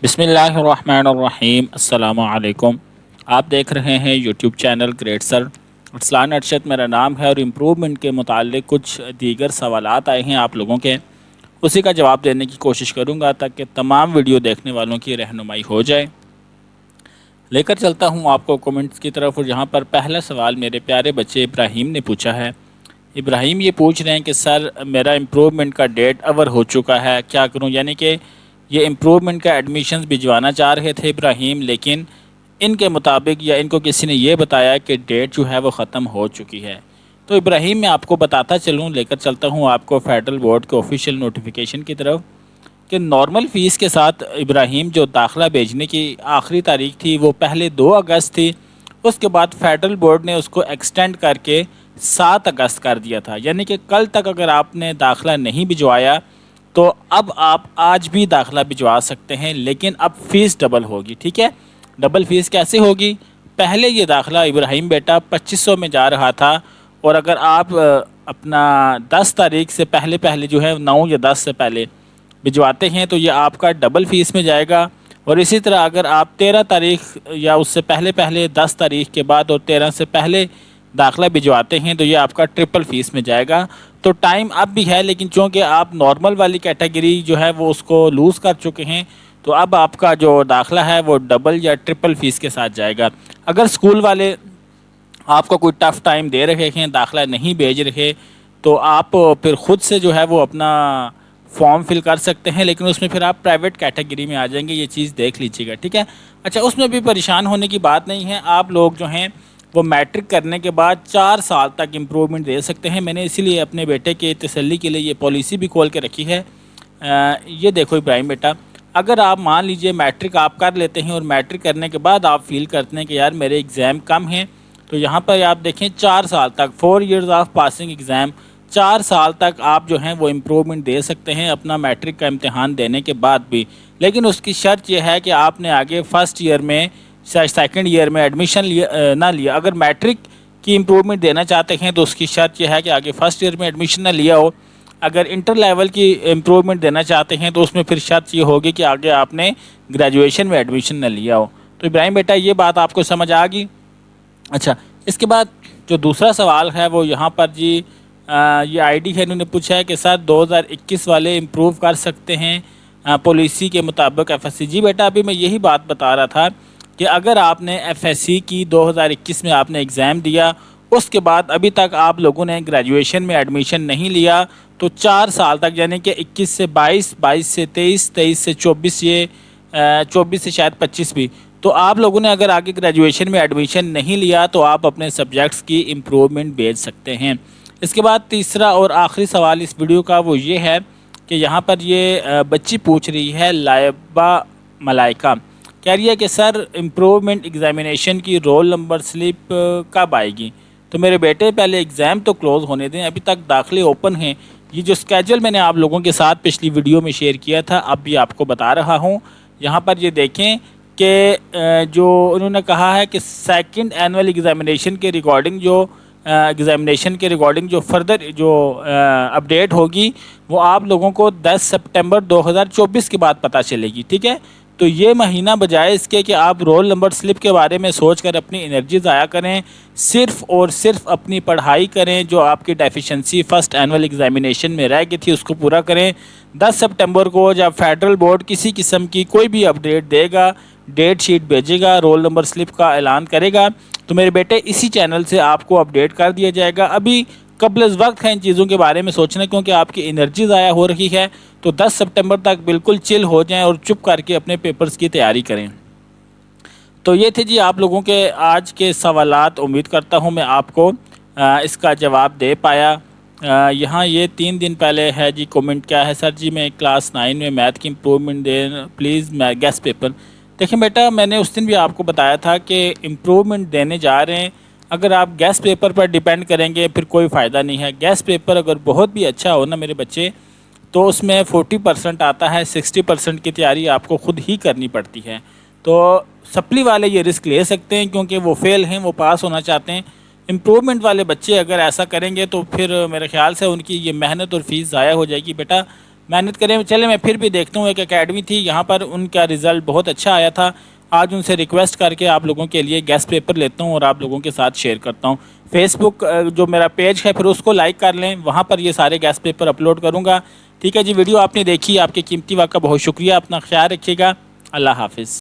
بسم اللہ الرحمن الرحیم۔ السلام علیکم۔ آپ دیکھ رہے ہیں یوٹیوب چینل گریٹ سر۔ ارسلان ارشد میرا نام ہے اور امپرومنٹ کے متعلق کچھ دیگر سوالات آئے ہیں آپ لوگوں کے، اسی کا جواب دینے کی کوشش کروں گا تاکہ تمام ویڈیو دیکھنے والوں کی رہنمائی ہو جائے۔ لے کر چلتا ہوں آپ کو کومنٹس کی طرف، اور یہاں پر پہلا سوال میرے پیارے بچے ابراہیم نے پوچھا ہے۔ ابراہیم یہ پوچھ رہے ہیں کہ سر میرا امپرومنٹ کا ڈیٹ اوور ہو چکا ہے، کیا کروں؟ یعنی کہ یہ امپرومنٹ کا ایڈمیشنز بھجوانا چاہ رہے تھے ابراہیم، لیکن ان کے مطابق یا ان کو کسی نے یہ بتایا کہ ڈیٹ جو ہے وہ ختم ہو چکی ہے۔ تو ابراہیم میں آپ کو بتاتا چلوں، لے کر چلتا ہوں آپ کو فیڈرل بورڈ کے آفیشیل نوٹیفیکیشن کی طرف، کہ نارمل فیس کے ساتھ ابراہیم جو داخلہ بھیجنے کی آخری تاریخ تھی وہ پہلے 2 اگست تھی، اس کے بعد فیڈرل بورڈ نے اس کو ایکسٹینڈ کر کے 7 اگست کر دیا تھا۔ یعنی کہ کل تک اگر آپ نے داخلہ نہیں بھجوایا تو اب آپ آج بھی داخلہ بھجوا سکتے ہیں، لیکن اب فیس ڈبل ہوگی۔ ٹھیک ہے، ڈبل فیس کیسے ہوگی؟ پہلے یہ داخلہ ابراہیم بیٹا 2500 میں جا رہا تھا، اور اگر آپ اپنا 10 تاریخ سے پہلے جو ہے 9 یا 10 سے پہلے بھجواتے ہیں تو یہ آپ کا ڈبل فیس میں جائے گا۔ اور اسی طرح اگر آپ 13 تاریخ یا اس سے پہلے 10 تاریخ کے بعد اور 13 سے پہلے داخلہ بھجواتے ہیں تو یہ آپ کا ٹرپل فیس میں جائے گا۔ تو ٹائم اب بھی ہے، لیکن چونکہ آپ نارمل والی کیٹیگری جو ہے وہ اس کو لوز کر چکے ہیں، تو اب آپ کا جو داخلہ ہے وہ ڈبل یا ٹرپل فیس کے ساتھ جائے گا۔ اگر اسکول والے آپ کو کوئی ٹف ٹائم دے رہے ہیں، داخلہ نہیں بھیج رہے، تو آپ پھر خود سے جو ہے وہ اپنا فارم فل کر سکتے ہیں، لیکن اس میں پھر آپ پرائیویٹ کیٹیگری میں آ جائیں گے، یہ چیز دیکھ لیجیے گا۔ ٹھیک ہے، اچھا اس میں بھی پریشان ہونے کی بات نہیں ہے، آپ لوگ جو ہیں وہ میٹرک کرنے کے بعد 4 سال تک امپرومنٹ دے سکتے ہیں۔ میں نے اسی لیے اپنے بیٹے کے تسلی کے لیے یہ پالیسی بھی کھول کے رکھی ہے۔ یہ دیکھو ابراہیم بیٹا، اگر آپ مان لیجئے میٹرک آپ کر لیتے ہیں اور میٹرک کرنے کے بعد آپ فیل کرتے ہیں کہ یار میرے ایگزام کم ہیں، تو یہاں پر آپ دیکھیں 4 سال تک 4 ایئرز آف پاسنگ ایگزام، 4 سال تک آپ جو ہیں وہ امپرومنٹ دے سکتے ہیں اپنا میٹرک کا امتحان دینے کے بعد بھی۔ لیکن اس کی شرط یہ ہے کہ آپ نے آگے فرسٹ ایئر میں سیکنڈ ایئر میں ایڈمیشن نہ لیا۔ اگر میٹرک کی امپرومنٹ دینا چاہتے ہیں تو اس کی شرط یہ ہے کہ آگے فرسٹ ایئر میں ایڈمیشن نہ لیا ہو۔ اگر انٹر لیول کی امپرومنٹ دینا چاہتے ہیں تو اس میں پھر شرط یہ ہوگی کہ آگے آپ نے گریجویشن میں ایڈمیشن نہ لیا ہو۔ تو ابراہیم بیٹا یہ بات آپ کو سمجھ آ گئی؟ اچھا، اس کے بعد جو دوسرا سوال ہے وہ یہاں پر جی یہ آئی ڈی ہے، انہوں نے پوچھا ہے کہ سر 2021 والے امپروو کر سکتے ہیں پالیسی کے مطابق ایف ایس سی؟ جی بیٹا، ابھی میں یہی بات بتا رہا تھا کہ اگر آپ نے ایف ایس سی کی 2021 میں آپ نے ایگزام دیا، اس کے بعد ابھی تک آپ لوگوں نے گریجویشن میں ایڈمیشن نہیں لیا، تو 4 سال تک یعنی کہ 21 سے 22، 22 سے 23، 23 سے 24، یہ 24 سے شاید 25 بھی، تو آپ لوگوں نے اگر آگے گریجویشن میں ایڈمیشن نہیں لیا تو آپ اپنے سبجیکٹس کی امپرومنٹ بھیج سکتے ہیں۔ اس کے بعد تیسرا اور آخری سوال اس ویڈیو کا وہ یہ ہے کہ یہاں پر یہ بچی پوچھ رہی ہے لائبہ ملائکہ، کہہ رہی ہے کہ سر امپرومنٹ ایگزامینیشن کی رول نمبر سلپ کب آئے گی؟ تو میرے بیٹے پہلے ایگزام تو کلوز ہونے دیں، ابھی تک داخلے اوپن ہیں۔ یہ جو اسکیجول میں نے آپ لوگوں کے ساتھ پچھلی ویڈیو میں شیئر کیا تھا اب بھی آپ کو بتا رہا ہوں، یہاں پر یہ دیکھیں کہ جو انہوں نے کہا ہے کہ سیکنڈ اینول ایگزامینیشن کے ریکارڈنگ جو فردر جو اپڈیٹ ہوگی وہ آپ لوگوں کو 10 سپٹمبر 2024 کے بعد پتہ چلے گی۔ ٹھیک ہے، تو یہ مہینہ بجائے اس کے کہ آپ رول نمبر سلپ کے بارے میں سوچ کر اپنی انرجی ضائع کریں، صرف اور صرف اپنی پڑھائی کریں، جو آپ کی ڈیفیشنسی فرسٹ اینول ایگزامینیشن میں رہ گئی تھی اس کو پورا کریں۔ 10 سپٹمبر کو جب فیڈرل بورڈ کسی قسم کی کوئی بھی اپڈیٹ دے گا، ڈیٹ شیٹ بھیجے گا، رول نمبر سلپ کا اعلان کرے گا، تو میرے بیٹے اسی چینل سے آپ کو اپڈیٹ کر دیا جائے گا۔ ابھی قبل از وقت ہے ان چیزوں کے بارے میں سوچنا، کیونکہ آپ کی انرجی ضائع ہو رہی ہے، تو 10 سپٹمبر تک بالکل چل ہو جائیں اور چپ کر کے اپنے پیپرز کی تیاری کریں۔ تو یہ تھے جی آپ لوگوں کے آج کے سوالات، امید کرتا ہوں میں آپ کو اس کا جواب دے پایا۔ یہاں یہ 3 دن پہلے ہے جی کومنٹ، کیا ہے سر جی میں کلاس 9 میں میتھ کی امپرومنٹ دیں پلیز گیسٹ پیپر۔ دیکھیں بیٹا، میں نے اس دن بھی آپ کو بتایا تھا کہ امپرومنٹ دینے جا رہے ہیں، اگر آپ گیسٹ پیپر پر ڈیپینڈ کریں گے پھر کوئی فائدہ نہیں ہے۔ گیسٹ پیپر اگر بہت بھی اچھا ہو نا میرے بچے، تو اس میں 40% آتا ہے، 60% کی تیاری آپ کو خود ہی کرنی پڑتی ہے۔ تو سپلی والے یہ رسک لے سکتے ہیں کیونکہ وہ فیل ہیں، وہ پاس ہونا چاہتے ہیں۔ امپرومنٹ والے بچے اگر ایسا کریں گے تو پھر میرے خیال سے ان کی یہ محنت اور فیس ضائع ہو جائے گی۔ بیٹا محنت کریں. چلے میں پھر بھی دیکھتا ہوں. ایک اکیڈمی تھی یہاں پر، ان کا رزلٹ بہت اچھا آیا تھا. آج ان سے ریکویسٹ کر کے آپ لوگوں کے لیے گیسٹ پیپر لیتا ہوں اور آپ لوگوں کے ساتھ شیئر کرتا ہوں. فیس بک جو میرا پیج ہے پھر اس کو لائک کر لیں، وہاں پر یہ سارے گیسٹ پیپر اپلوڈ کروں گا. ٹھیک ہے جی، ویڈیو آپ نے دیکھی، آپ کے قیمتی وقت کا بہت شکریہ. اپنا خیال رکھیے گا. اللہ حافظ.